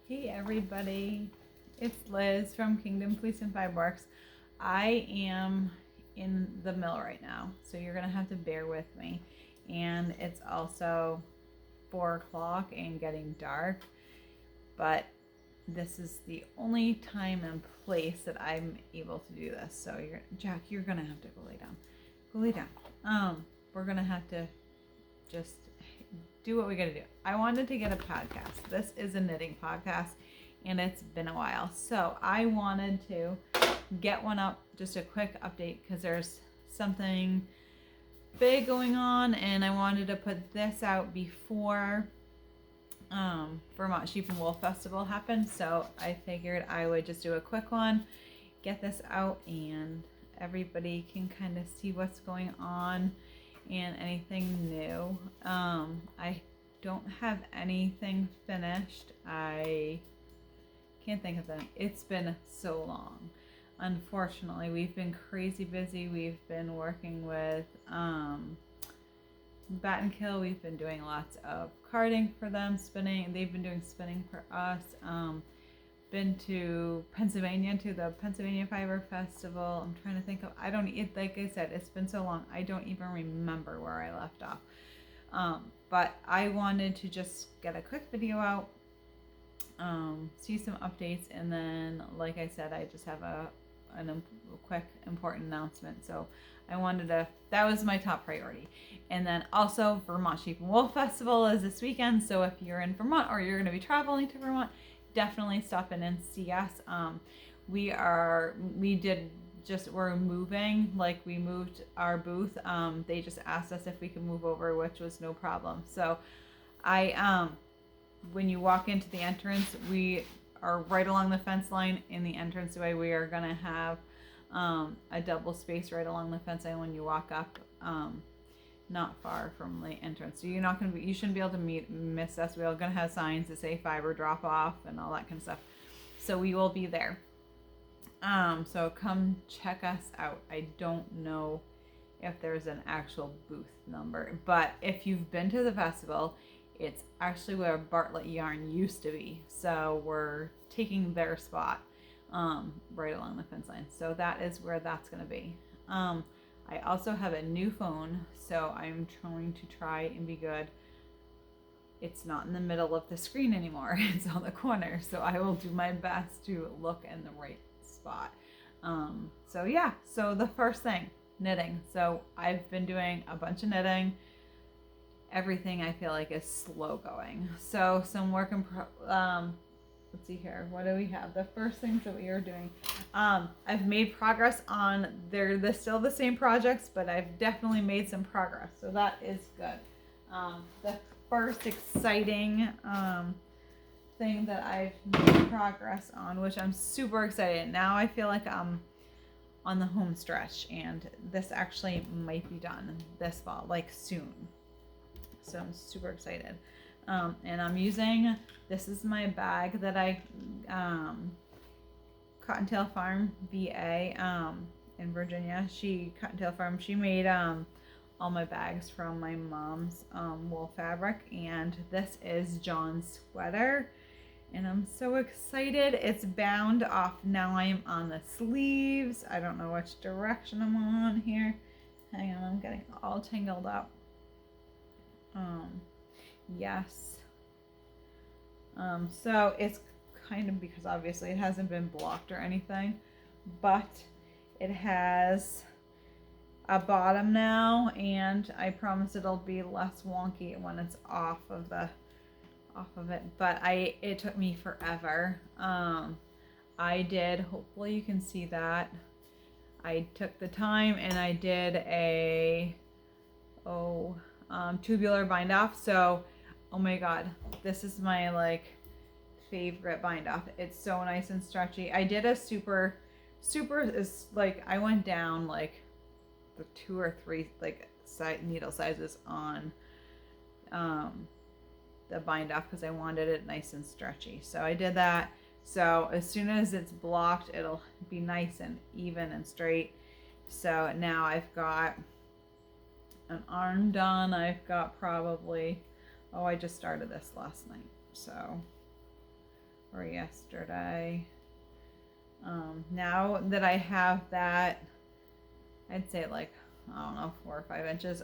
Hey everybody, it's Liz from Kingdom Fleece and Fireworks. I am in the mill right now, so you're gonna have to bear with me. And it's also 4 o'clock and getting dark, but this is the only time and place that I'm able to do this. So Jack, you're gonna have to go lay down. Go lay down. We're gonna have to just do what we gotta do. I wanted to get a podcast. This is a knitting podcast, and it's been a while. So I wanted to get one up, just a quick update, because there's something big going on, and I wanted to put this out before Vermont Sheep and Wool Festival happened. So I figured I would just do a quick one, get this out, and everybody can kind of see what's going on and anything new. I don't have anything finished. I can't think of them. It's been so long. Unfortunately, we've been crazy busy. We've been working with Bat and Kill. We've been doing lots of carding for them, spinning. They've been doing spinning for us. Been to Pennsylvania, to the Pennsylvania Fiber Festival. I'm trying to think of, like I said, it's been so long, I don't even remember where I left off. But I wanted to just get a quick video out, see some updates, and then, like I said, I just have a quick important announcement. So I wanted to, that was my top priority. And then also Vermont Sheep and Wool Festival is this weekend. So if you're in Vermont or you're going to be traveling to Vermont, definitely stop in and see us. We're moving, like we moved our booth. They just asked us if we could move over, which was no problem. So when you walk into the entrance, we are right along the fence line. In the entranceway, we are gonna have a double space right along the fence line when you walk up, not far from the entrance. So you shouldn't be able to miss us. We're gonna have signs that say fiber drop off and all that kind of stuff. So we will be there. So come check us out. I don't know if there's an actual booth number, but if you've been to the festival, it's actually where Bartlett Yarn used to be. So we're taking their spot right along the fence line. So that is where that's gonna be. I also have a new phone, so I'm trying and be good. It's not in the middle of the screen anymore. It's on the corner. So I will do my best to look in the right spot. So the first thing, knitting. So I've been doing a bunch of knitting. Everything I feel like is slow going. So some work in let's see here. What do we have? The first things that we are doing. I've made progress on, they're still the same projects, but I've definitely made some progress. So that is good. The first exciting thing that I've made progress on, which I'm super excited. Now I feel like I'm on the home stretch, and this actually might be done this fall, like soon. So I'm super excited. And I'm using, this is my bag that I, Cottontail Farm VA in Virginia. Cottontail Farm, she made all my bags from my mom's wool fabric. And this is John's sweater. And I'm so excited. It's bound off. Now I am on the sleeves. I don't know which direction I'm on here. Hang on, I'm getting all tangled up. Yes. So it's kind of, because obviously it hasn't been blocked or anything, but it has a bottom now, and I promise it'll be less wonky when it's off of it. But it took me forever. I did, hopefully you can see that, I took the time and I did a tubular bind off. So oh my god, this is my favorite bind off. It's so nice and stretchy. I did a super is like, I went down like the 2 or 3 needle sizes on the bind off, because I wanted it nice and stretchy. So I did that. So as soon as it's blocked, it'll be nice and even and straight. So now I've got an arm done. I've got probably, I just started this last night. So or yesterday. Now that I have that, I'd say like, I don't know, 4 or 5 inches.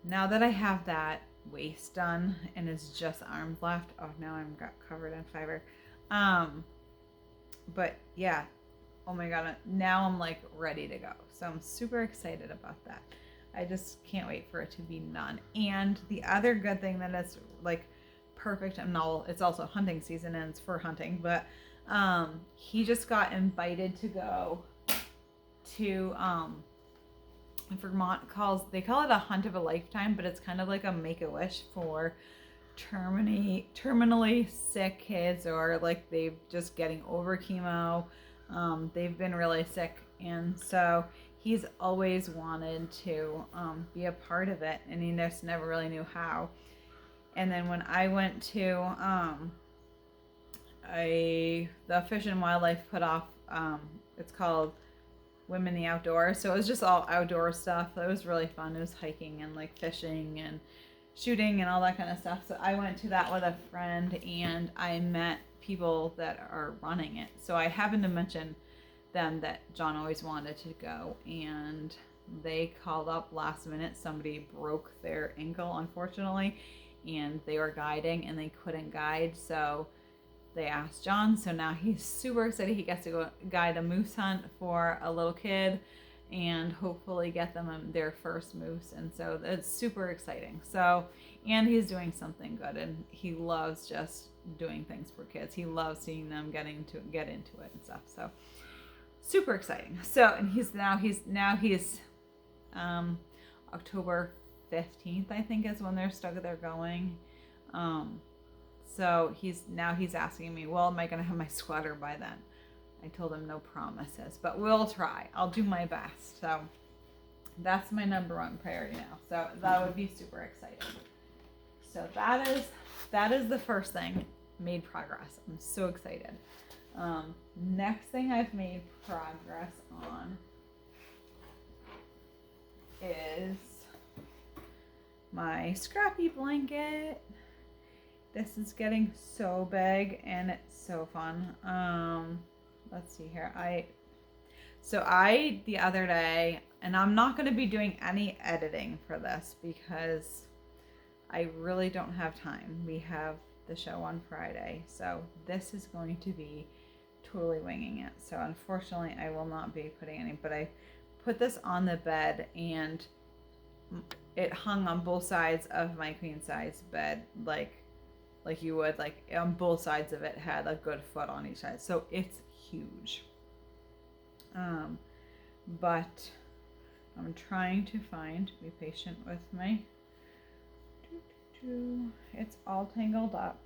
Now that I have that waist done and it's just arms left, oh, now I'm got covered in fiber. But yeah, oh my god, now I'm like ready to go. So I'm super excited about that. I just can't wait for it to be done. And the other good thing that is like perfect, and all, it's also hunting season and it's for hunting, but he just got invited to go to Vermont, they call it a hunt of a lifetime, but it's kind of like a make-a-wish for terminally sick kids, or like they've just getting over chemo. They've been really sick, and so he's always wanted to be a part of it, and he just never really knew how. And then when I went to the Fish and Wildlife put off, it's called Women in the Outdoors, so it was just all outdoor stuff. It was really fun. It was hiking and like fishing and shooting and all that kind of stuff. So I went to that with a friend, and I met people that are running it. So I happened to mention them that John always wanted to go, and they called up last minute. Somebody broke their ankle, unfortunately, and they were guiding and they couldn't guide, so they asked John. So now he's super excited. He gets to go guide a moose hunt for a little kid and hopefully get them their first moose. And so it's super exciting. So, and he's doing something good, and he loves just doing things for kids. He loves seeing them get into it and stuff. So super exciting. So, and he's October 15th, I think, is when they're going. So he's asking me, well, am I going to have my sweater by then? I told him no promises, but we'll try. I'll do my best. So that's my number one priority now. So that would be super exciting. So that is the first thing. Made progress. I'm so excited. Next thing I've made progress on is my Scrappy Blanket. This is getting so big and it's so fun. Let's see here. The other day, and I'm not going to be doing any editing for this because I really don't have time. We have the show on Friday, so this is going to be totally winging it. So unfortunately, I will not be putting any, but I put this on the bed, and it hung on both sides of my queen size bed, like you would, like on both sides of it had a good foot on each side. So it's huge. But I'm trying to be patient with me. It's all tangled up.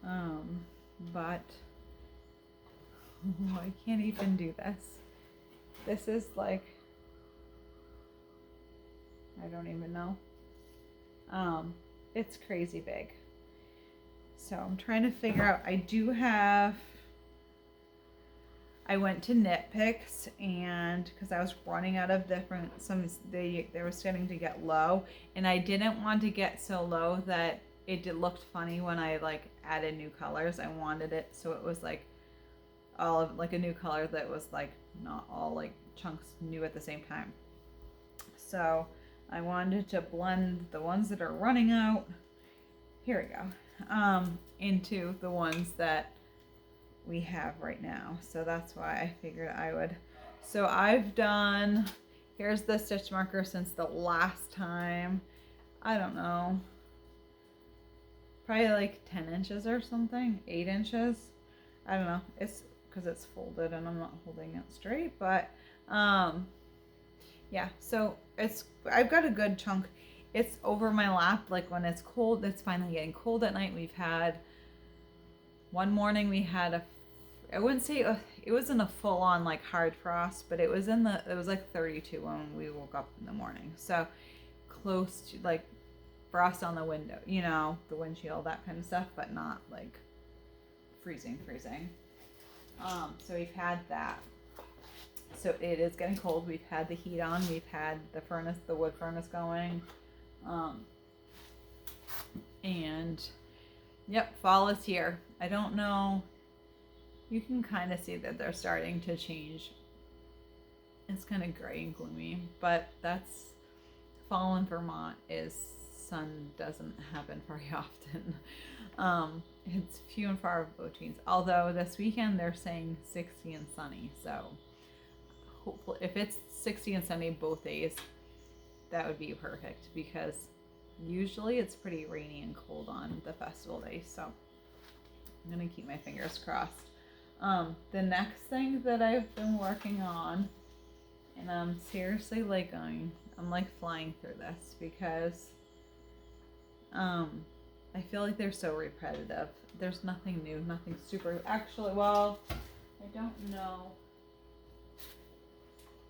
But I can't even do this. This is like, I don't even know. It's crazy big. So I'm trying to figure out, I went to Nitpicks, and because I was running out of they were starting to get low, and I didn't want to get so low that it looked funny when I like added new colors. I wanted it so it was like all of like a new color that was like not all like chunks new at the same time. So I wanted to blend the ones that are running out, here we go, into the ones that we have right now. So that's why I figured I would. So I've done, here's the stitch marker since the last time. I don't know, probably like 10 inches or something, 8 inches. I don't know. It's because it's folded and I'm not holding it straight, but yeah, so I've got a good chunk. It's over my lap, like when it's cold. It's finally getting cold at night. We've had one morning, we had I wouldn't say it wasn't a full on like hard frost, but it was like 32 when we woke up in the morning. So close to like frost on the window, the windshield, that kind of stuff, but not like freezing. So we've had that. So it is getting cold. We've had the heat on. We've had the wood furnace going. And Yep, fall is here. I don't know. You can kind of see that they're starting to change. It's kind of gray and gloomy, but that's fall in Vermont is sun doesn't happen very often. It's few and far between. Although this weekend they're saying 60 and sunny, so hopefully if it's 60 and sunny both days, that would be perfect because usually it's pretty rainy and cold on the festival day. So I'm gonna keep my fingers crossed. The next thing that I've been working on, and I'm seriously like I'm like flying through this because I feel like they're so repetitive. There's nothing new, nothing super. Actually, well, I don't know.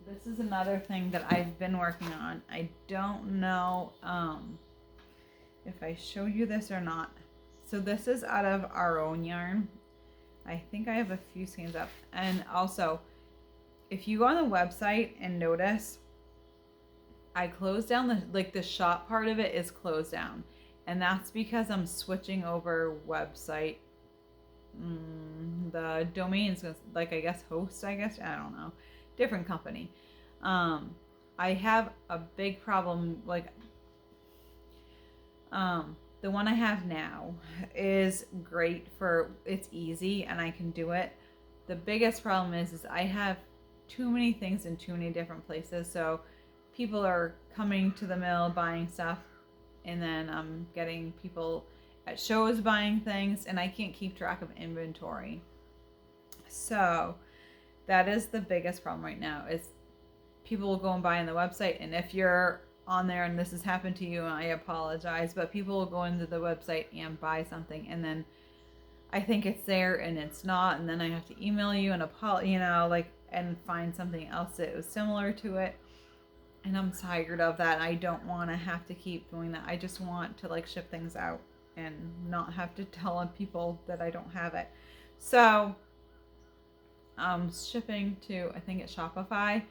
This is another thing that I've been working on. I don't know if I show you this or not. So this is out of our own yarn. I think I have a few skeins up. And also, if you go on the website and notice, I closed down the shop part of it is closed down. And that's because I'm switching over website. The domain's like, I guess, host, I don't know. Different company. I have a big problem, like, the one I have now is great for, it's easy and I can do it. The biggest problem is I have too many things in too many different places. So people are coming to the mill buying stuff, and then I'm getting people at shows buying things, and I can't keep track of inventory. So that is the biggest problem right now is people will go and buy on the website, and if you're on there and this has happened to you, I apologize, but people will go into the website and buy something, and then I think it's there and it's not, and then I have to email you and and find something else that was similar to it. And I'm tired of that. I don't want to have to keep doing that. I just want to like ship things out and not have to tell people that I don't have it. So I'm shipping to, I think it's Shopify,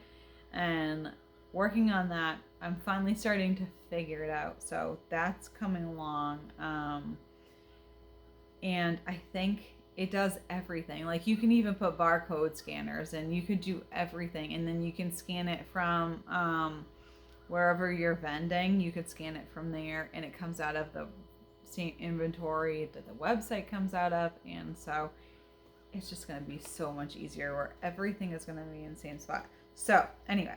and working on that. I'm finally starting to figure it out. So that's coming along. And I think it does everything. Like you can even put barcode scanners and you could do everything. And then you can scan it from wherever you're vending. You could scan it from there and it comes out of the same inventory that the website comes out of. And so it's just going to be so much easier where everything is going to be in the same spot. So anyway,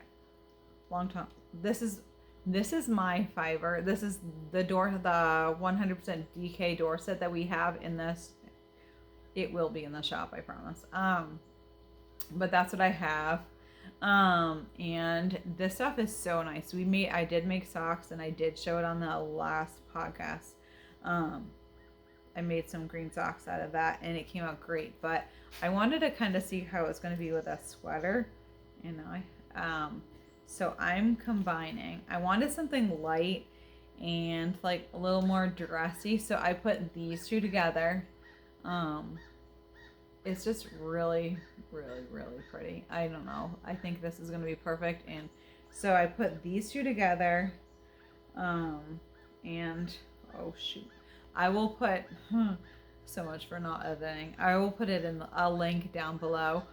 long time. This is my fiber. This is the 100% DK door set that we have in this. It will be in the shop, I promise. But that's what I have. And this stuff is so nice. I did make socks, and I did show it on the last podcast. I made some green socks out of that, and it came out great. But I wanted to kind of see how it's going to be with a sweater. So I'm combining. I wanted something light and like a little more dressy. So I put these two together. It's just really, really, really pretty. I don't know. I think this is going to be perfect. And so I put these two together. And oh shoot. I will put, so much for not editing. I will put it in a link down below.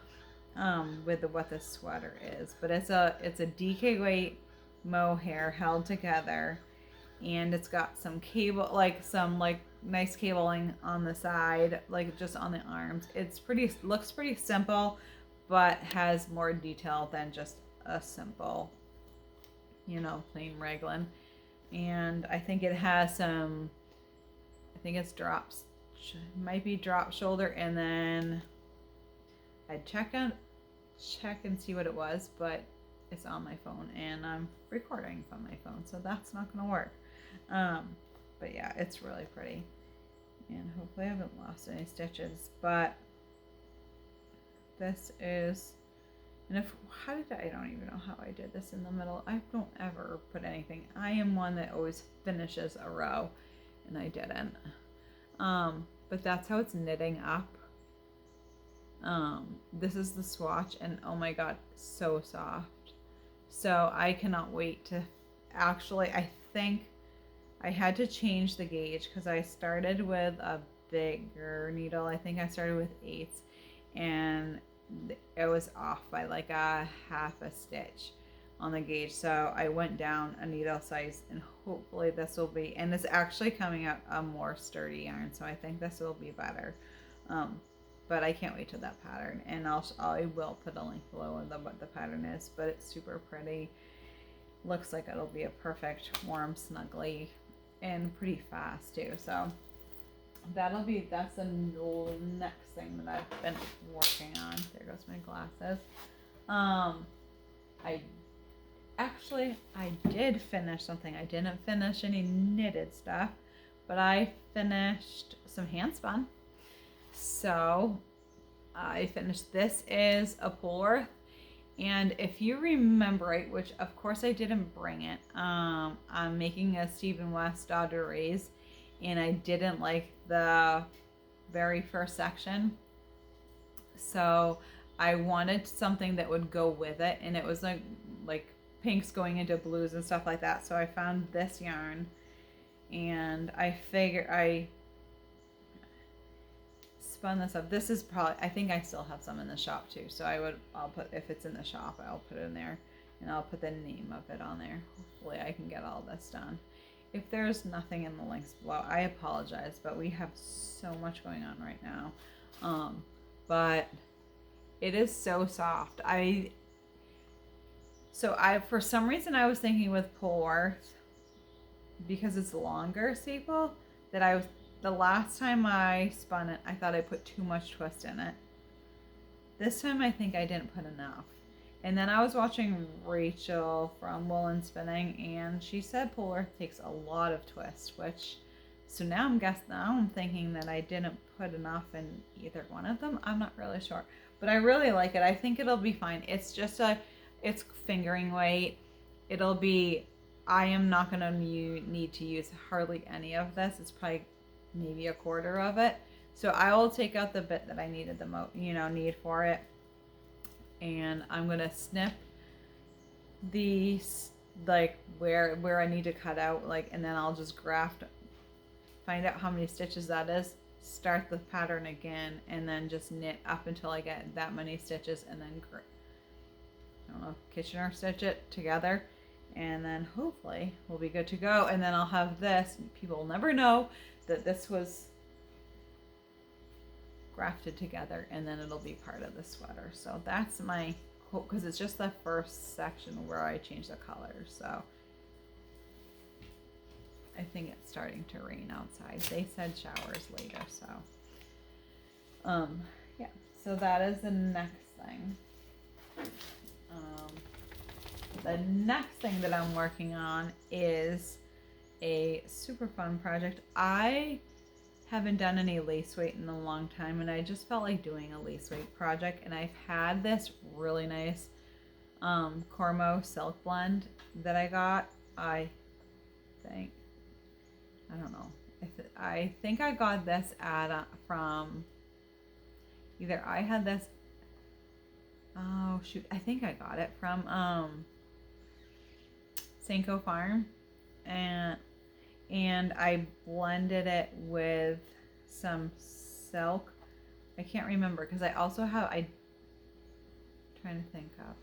With what this sweater is, but it's a DK weight mohair held together, and it's got some cable, like some like nice cabling on the side, like just on the arms. Looks pretty simple, but has more detail than just a simple, plain raglan. And I think it has some, I think it's drops, might be drop shoulder, and then I'd check and see what it was, but it's on my phone and I'm recording from my phone, so that's not gonna work. But yeah, it's really pretty, and hopefully I haven't lost any stitches. But this is, and I don't even know how I did this in the middle. I don't ever put anything. I am one that always finishes a row, and I didn't. But that's how it's knitting up. This is the swatch, and oh my god, so soft. So I cannot wait to I think I had to change the gauge because I started with a bigger needle. I think I started with 8s, and it was off by like a half a stitch on the gauge. So I went down a needle size, and hopefully this will be, and it's actually coming out a more sturdy yarn. So I think this will be better. But I can't wait to that pattern, and I will put a link below of what the pattern is, but it's super pretty. Looks like it'll be a perfect warm snuggly and pretty fast too. So that's the next thing that I've been working on. There goes my glasses. I did finish something. I didn't finish any knitted stuff, but I finished some hand spun. So I finished, this is a puller, and if you remember right, which of course I didn't bring it, I'm making a Stephen West Daughter Rays, and I didn't like the very first section, so I wanted something that would go with it, and it was like pinks going into blues and stuff like that. So I found this yarn, and I figured I spun this up. This is probably, I think I still have some in the shop too, so I'll put, if it's in the shop, I'll put it in there, and I'll put the name of it on there. Hopefully I can get all this done. If there's nothing in the links below, I apologize, but we have so much going on right now. But it is so soft. For some reason I was thinking with Polworth, because it's longer staple, that the last time I spun it, I thought I put too much twist in it. This time I think I didn't put enough. And then I was watching Rachel from Woolen Spinning, and she said Polworth takes a lot of twist, so now I'm thinking that I didn't put enough in either one of them. I'm not really sure, but I really like it. I think it'll be fine. It's just it's fingering weight. I am not going to need to use hardly any of this. It's probably maybe a quarter of it. So I will take out the bit that I needed need for it. And I'm going to snip these, like where I need to cut out, and then I'll just graft, find out how many stitches that is, start the pattern again, and then just knit up until I get that many stitches, and then Kitchener stitch it together, and then hopefully we'll be good to go. And then I'll have this, people will never know that this was grafted together, and then it'll be part of the sweater. So that's my hope, because it's just the first section where I change the color. So I think it's starting to rain outside. They said showers later, so yeah, so that is the next thing. The next thing that I'm working on is a super fun project. I haven't done any lace weight in a long time, and I just felt like doing a lace weight project, and I've had this really nice Koymae silk blend that I got. I don't know. I think I got this from either I had this. Oh shoot! I think I got it from Senko Farm, and I blended it with some silk. I can't remember, because I also have, trying to think of,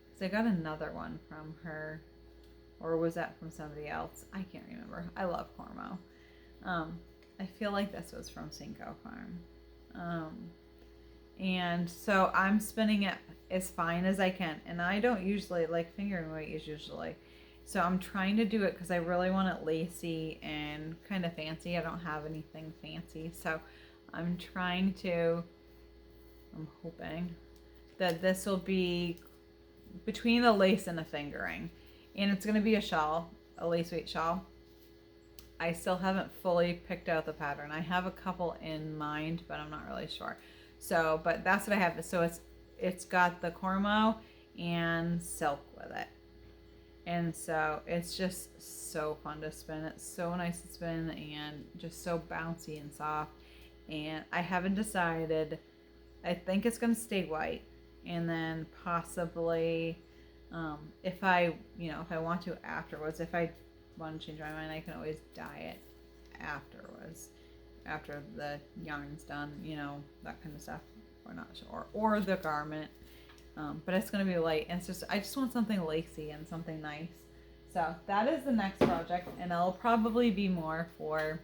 because I got another one from her, or was that from somebody else? I can't remember. I love Koymae. I feel like this was from Senko Farm. And so I'm spinning it as fine as I can, and I don't usually like fingering weight is usually. So I'm trying to do it because I really want it lacy and kind of fancy. I don't have anything fancy, so I'm hoping that this will be between a lace and a fingering, and it's going to be a shawl, a lace weight shawl. I still haven't fully picked out the pattern. I have a couple in mind, but I'm not really sure. So, but that's what I have. So it's got the Koymae and silk with it. And so it's just so fun to spin. It's so nice to spin and just so bouncy and soft. And I haven't decided. I think it's going to stay white. And then possibly if I want to afterwards, if I want to change my mind, I can always dye it afterwards. after the yarn's done, that kind of stuff. We're not sure. Or the garment. But it's going to be light. And I just want something lacy and something nice. So that is the next project. And it'll probably be more for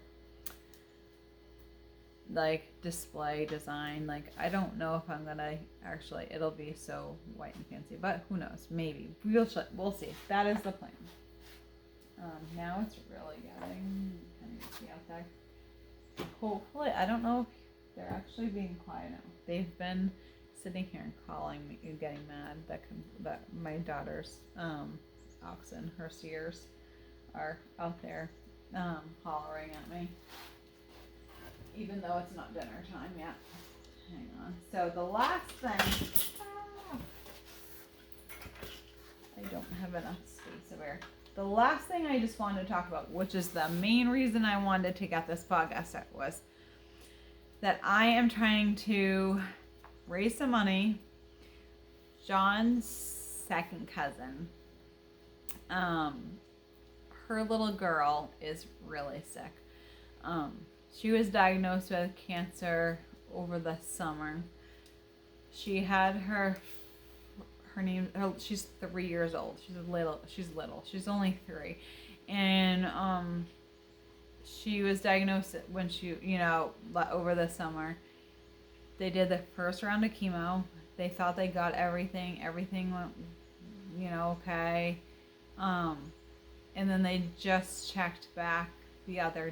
like display design. Like, I don't know if I'm going to actually, it'll be so white and fancy. But who knows? Maybe. We'll see. That is the plan. Now it's really getting kind of icky out there. Hopefully, I don't know if they're actually being quiet now. They've been sitting here and calling me and getting mad that my daughter's oxen, her steers, are out there hollering at me, even though it's not dinner time yet. Hang on. So the last thing, I don't have enough space over here. The last thing I just wanted to talk about, which is the main reason I wanted to get this podcast out, was that I am trying to raise some money. John's second cousin, her little girl is really sick. She was diagnosed with cancer over the summer. She had she's 3 years old. She's little. She's only 3. And she was diagnosed when she, over the summer. They did the first round of chemo. They thought they got everything. Everything went, okay. And then they just checked back the other,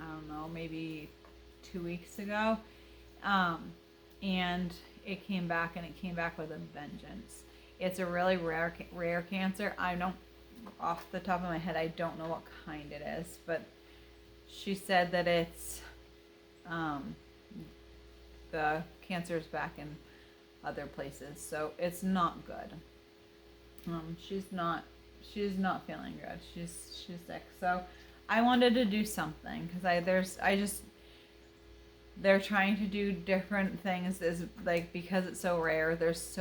I don't know, maybe 2 weeks ago. And it came back, and it came back with a vengeance. It's a really rare cancer. I don't, off the top of my head, I don't know what kind it is, but she said that it's, the cancer's back in other places, so it's not good. She's not feeling good. She's sick. So I wanted to do something because they're trying to do different things, is like, because it's so rare. There's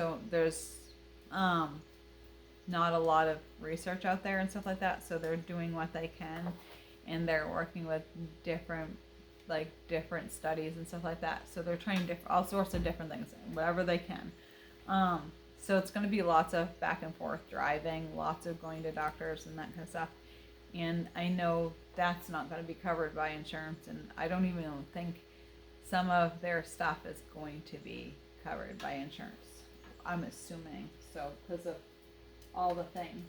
not a lot of research out there and stuff like that. So they're doing what they can, and they're working with different studies and stuff like that. So they're trying all sorts of different things, whatever they can. So it's going to be lots of back and forth driving, lots of going to doctors and that kind of stuff. And I know that's not going to be covered by insurance, and I don't even think some of their stuff is going to be covered by insurance. I'm assuming so, because of all the things.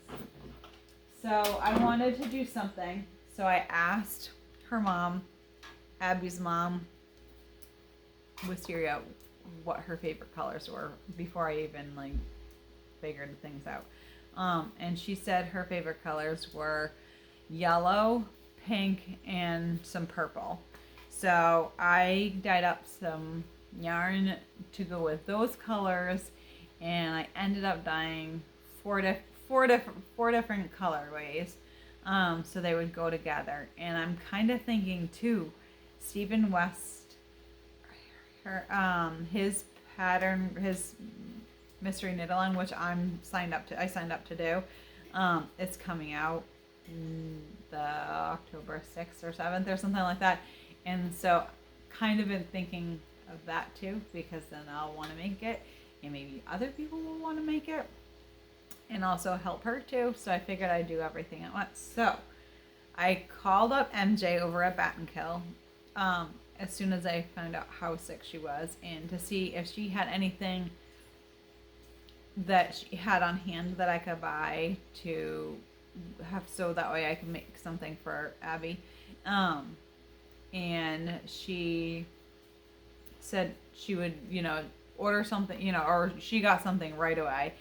So I wanted to do something. So I asked her mom, Abby's mom, Wisteria, what her favorite colors were before I even figured things out. And she said her favorite colors were yellow, pink, and some purple. So I dyed up some yarn to go with those colors, and I ended up dyeing four different colorways, so they would go together. And I'm kind of thinking too, Stephen West, his pattern, his mystery knit along, which I signed up to do. It's coming out the October 6th or 7th or something like that. And so kind of been thinking of that too, because then I'll want to make it, and maybe other people will want to make it, and also help her too. So I figured I'd do everything at once. So I called up MJ over at Battenkill as soon as I found out how sick she was, and to see if she had anything that she had on hand that I could buy to have, so that way I can make something for Abby. And she said she would, order something, or she got something right away.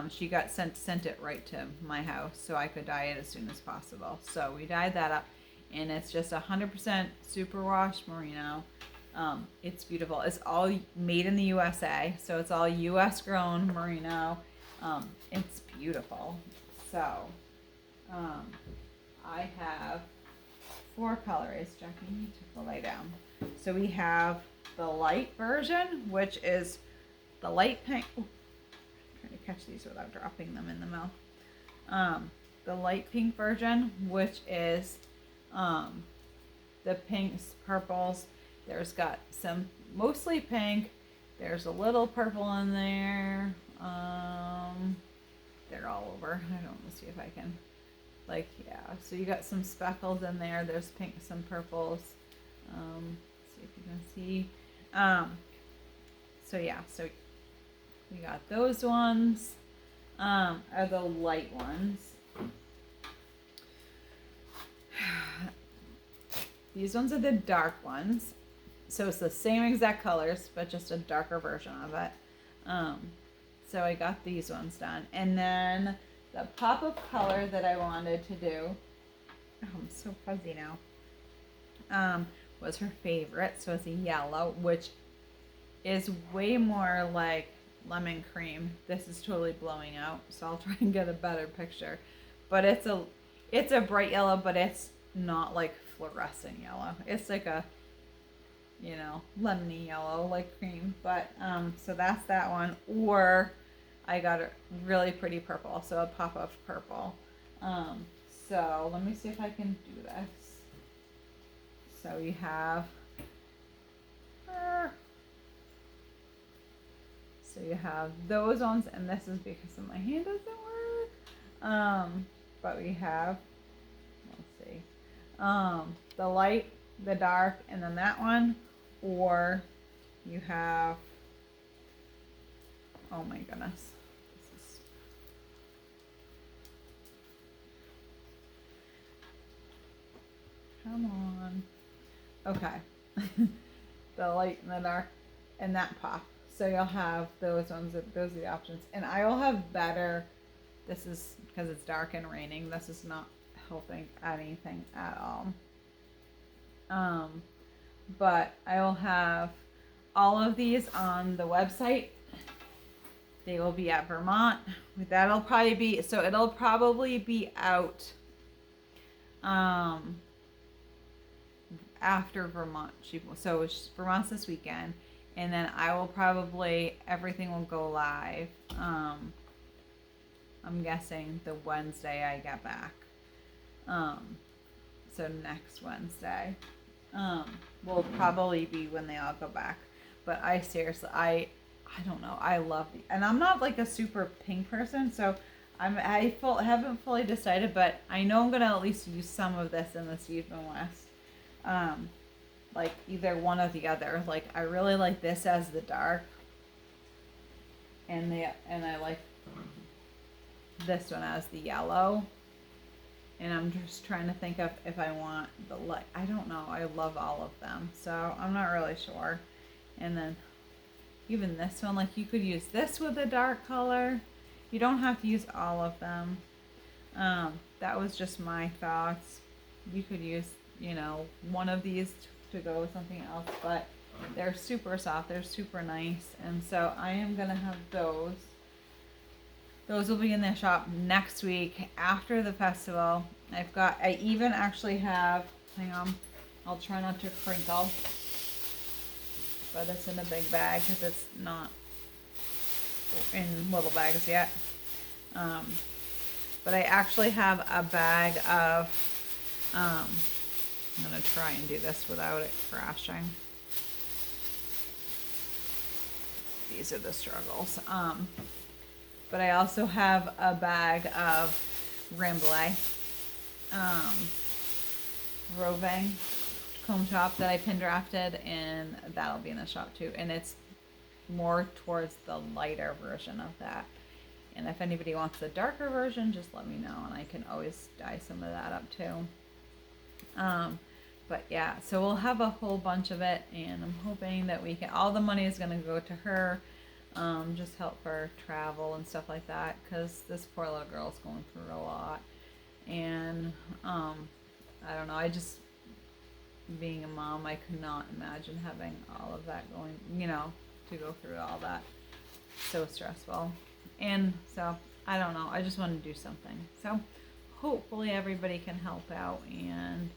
She got sent it right to my house, so I could dye it as soon as possible. So we dyed that up, and it's just 100% superwash merino. It's beautiful. It's all made in the USA, so it's all US grown merino. It's beautiful. So I have 4 colors. Jackie, you took the light down. So we have the light version, which is the light pink. Ooh, I'm trying to catch these without dropping them in the mouth. The light pink version, which is the pinks, purples. There's got some mostly pink. There's a little purple in there. They're all over. I don't want to see if I can, like, yeah. So you got some speckles in there. There's pink, some purples. See if you can see. So yeah, so we got those ones. Are the light ones. These ones are the dark ones. So it's the same exact colors, but just a darker version of it. So I got these ones done. And then the pop of color that I wanted to do, oh, I'm so fuzzy now, was her favorite. So it's a yellow, which is way more like lemon cream. This is totally blowing out, so I'll try and get a better picture. But it's a bright yellow, but it's not like fluorescent yellow. It's like a, you know, lemony yellow, like cream. But so that's that one. Or I got a really pretty purple, so a pop of purple. So let me see if I can do this. So you have so you have those ones, and this is because my hand doesn't work. But we have, let's see, the light, the dark, and then that one. Or you have, oh my goodness, come on. Okay. The light and the dark and that pop. So you'll have those ones, those are the options. And I will have better, this is because it's dark and raining, this is not helping anything at all. But I will have all of these on the website. They will be at Vermont. That'll probably be, so it'll probably be out after Vermont. So Vermont's this weekend, and then I will probably, everything will go live. I'm guessing the Wednesday I get back. So next Wednesday will probably be when they all go back. But I seriously, I don't know. I love the, and I'm not like a super pink person, so haven't fully decided, but I know I'm gonna at least use some of this in the Stephen West. Like either one or the other. Like I really like this as the dark, and I like this one as the yellow. And I'm just trying to think of if I want the light. I don't know. I love all of them, so I'm not really sure. And then even this one, like you could use this with a dark color. You don't have to use all of them. That was just my thoughts. You could use, you know, one of these to go with something else, but they're super soft. They're super nice. And so I am going to have those. Those will be in the shop next week after the festival. I even actually have, hang on, I'll try not to crinkle, but it's in a big bag because it's not in little bags yet. But I actually have a bag of, I'm going to try and do this without it crashing. These are the struggles. But I also have a bag of Rambouillet roving comb top that I pin drafted, and that'll be in the shop too. And it's more towards the lighter version of that. And if anybody wants the darker version, just let me know, and I can always dye some of that up too. But yeah, so we'll have a whole bunch of it, and I'm hoping that we can, all the money is going to go to her. Just help her travel and stuff like that, because this poor little girl's going through a lot. And I don't know, I just, being a mom, I could not imagine having all of that going, you know, to go through all that. So stressful. And so I don't know, I just want to do something. So hopefully everybody can help out and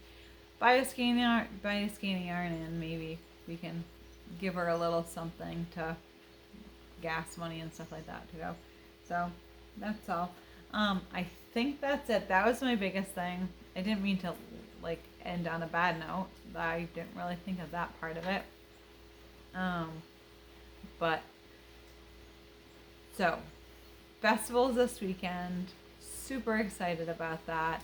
buy a skein yarn, and maybe we can give her a little something to gas money and stuff like that to go. So that's all. I think that's it. That was my biggest thing. I didn't mean to like end on a bad note. I didn't really think of that part of it. But so festivals this weekend. Super excited about that.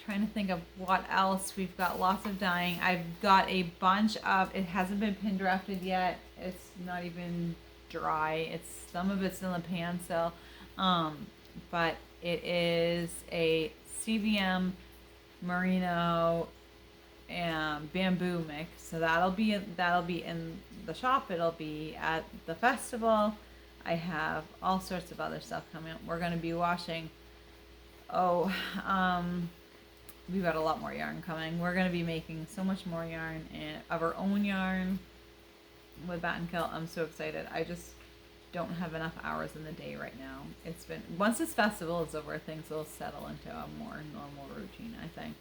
Trying to think of what else. We've got lots of dyeing. I've got a bunch of, it hasn't been pin drafted yet. It's not even dry. Some of it's in the pan still. But it is a CVM merino and bamboo mix. So that'll be in the shop. It'll be at the festival. I have all sorts of other stuff coming up. We're going to be washing. We've got a lot more yarn coming. We're going to be making so much more yarn of our own yarn with Bat and Kill. I'm so excited. I just don't have enough hours in the day right now. Once this festival is over, things will settle into a more normal routine, I think.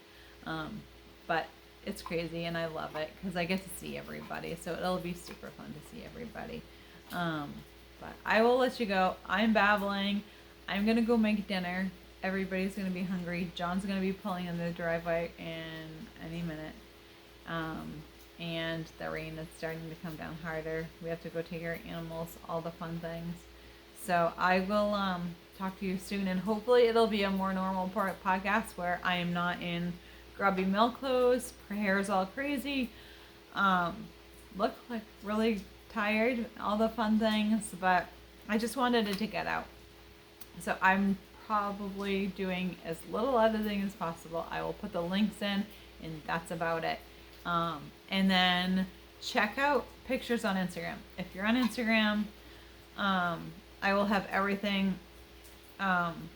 But it's crazy and I love it because I get to see everybody. So it'll be super fun to see everybody. But I will let you go. I'm babbling. I'm going to go make dinner. Everybody's going to be hungry. John's going to be pulling in the driveway in any minute. And the rain is starting to come down harder. We have to go take our animals, all the fun things. So I will talk to you soon, and hopefully it'll be a more normal podcast where I am not in grubby milk clothes, hair's all crazy, look like really tired, all the fun things, but I just wanted it to get out. So I'm probably doing as little editing as possible. I will put the links in, and that's about it. And then check out pictures on Instagram. If you're on Instagram, I will have everything on,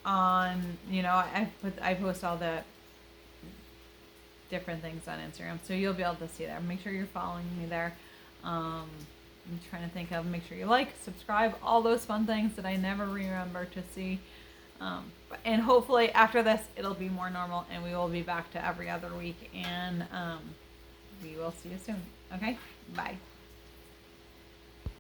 I post all the different things on Instagram, so you'll be able to see that. Make sure you're following me there. I'm trying to think of, make sure you like, subscribe, all those fun things that I never remember to see. And hopefully after this, it'll be more normal and we will be back to every other week, and we will see you soon. Okay? Bye.